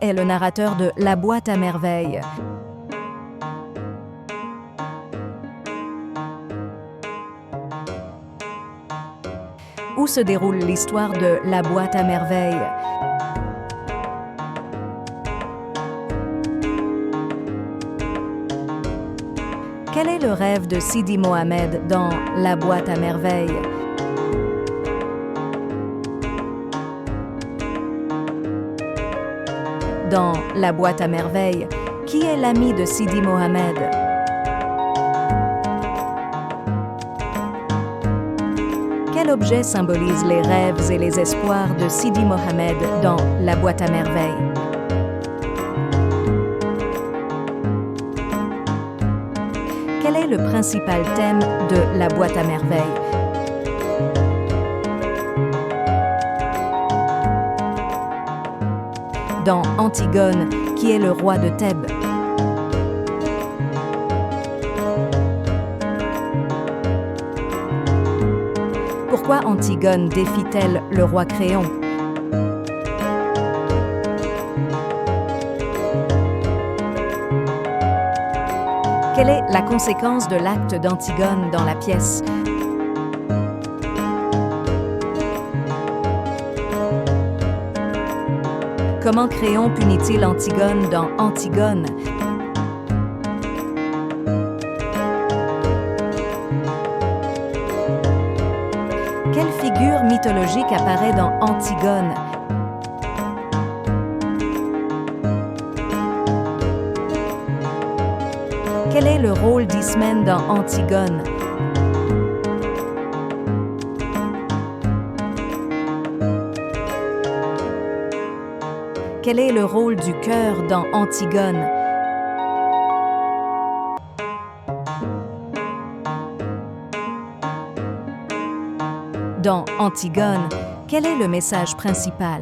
est le narrateur de La boîte à merveilles? Où se déroule l'histoire de La boîte à merveilles? Quel est le rêve de Sidi Mohamed dans La boîte à merveilles? Dans La boîte à merveilles, qui est l'ami de Sidi Mohamed? Quel objet symbolise les rêves et les espoirs de Sidi Mohamed dans La boîte à merveilles? Quel est le principal thème de La boîte à merveilles? Dans Antigone, qui est le roi de Thèbes? Pourquoi Antigone défie-t-elle le roi Créon? Quelle est la conséquence de l'acte d'Antigone dans la pièce? Comment Créon punit-il Antigone dans Antigone? Quelle figure mythologique apparaît dans Antigone? Quel est le rôle d'Ismène dans Antigone? Quel est le rôle du cœur dans Antigone? Dans Antigone, quel est le message principal?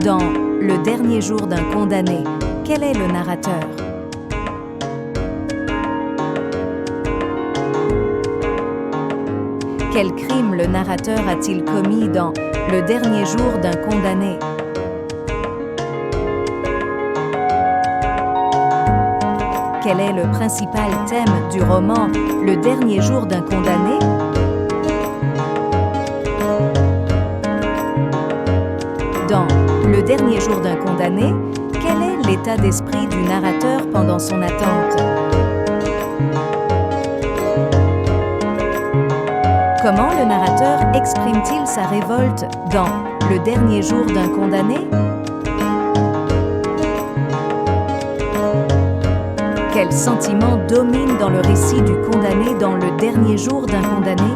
Dans Le dernier jour d'un condamné, quel est le narrateur? Quel crime le narrateur a-t-il commis dans Le dernier jour d'un condamné? Quel est le principal thème du roman Le dernier jour d'un condamné? Dans Le dernier jour d'un condamné, quel est l'état d'esprit du narrateur pendant son attente? Comment le narrateur exprime-t-il sa révolte dans Le dernier jour d'un condamné? Quel sentiment domine dans le récit du condamné dans Le dernier jour d'un condamné?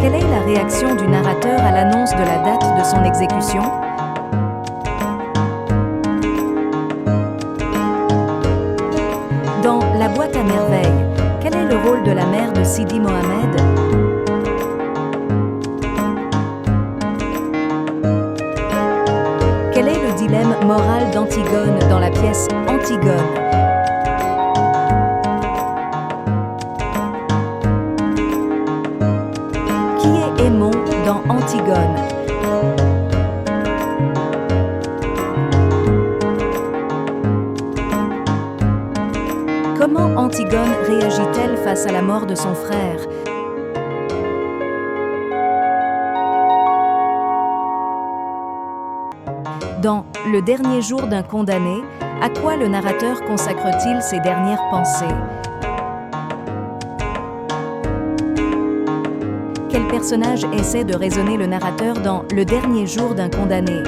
Quelle est la réaction du narrateur à l'annonce de la date de son exécution? Dans La boîte à merveilles, quel est le rôle de la mère de Sidi Mohamed? Quel est le dilemme moral d'Antigone dans la pièce Antigone? Qui est Aimon dans Antigone? Comment Antigone réagit-elle face à la mort de son frère? Dans Le dernier jour d'un condamné, à quoi le narrateur consacre-t-il ses dernières pensées? Quel personnage essaie de raisonner le narrateur dans Le dernier jour d'un condamné?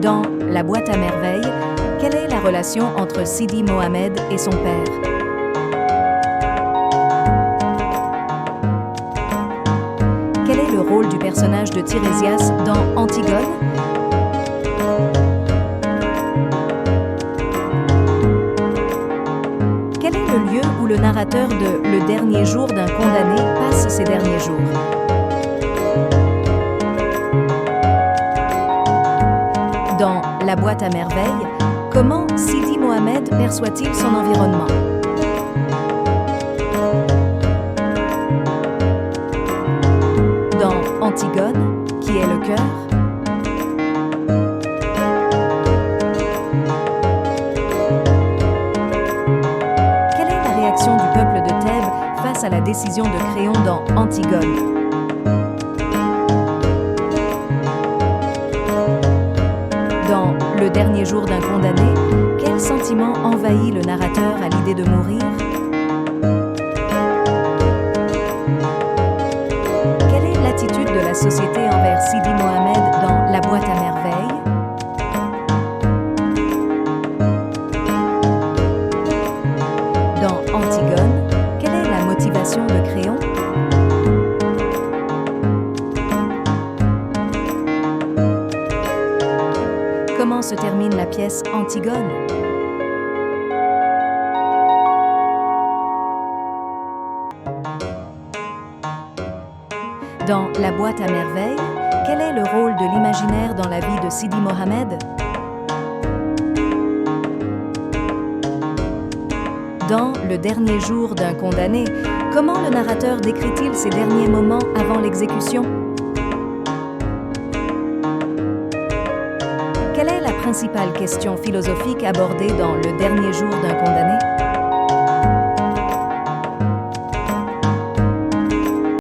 Dans La boîte à merveilles, quelle est la relation entre Sidi Mohamed et son père? Quel est le rôle du personnage de Tirésias dans Antigone? Quel est le lieu où le narrateur de Le dernier jour d'un condamné passe ses derniers jours? Dans La boîte à merveilles, comment Sidi Mohamed perçoit-il son environnement? Dans Antigone, qui est le cœur? Quelle est la réaction du peuple de Thèbes face à la décision de Créon dans Antigone? Dans Le dernier jour d'un condamné, quel sentiment envahit le narrateur à l'idée de mourir? Quelle est l'attitude de la société envers Sidi Mohamed dans La boîte à merveilles? Dans Antigone, quelle est la motivation de Créon? Comment se termine la pièce Antigone? Dans La boîte à merveilles, quel est le rôle de l'imaginaire dans la vie de Sidi Mohamed? Dans Le dernier jour d'un condamné, comment le narrateur décrit-il ses derniers moments avant l'exécution? Quelle est la principale question philosophique abordée dans Le dernier jour d'un condamné?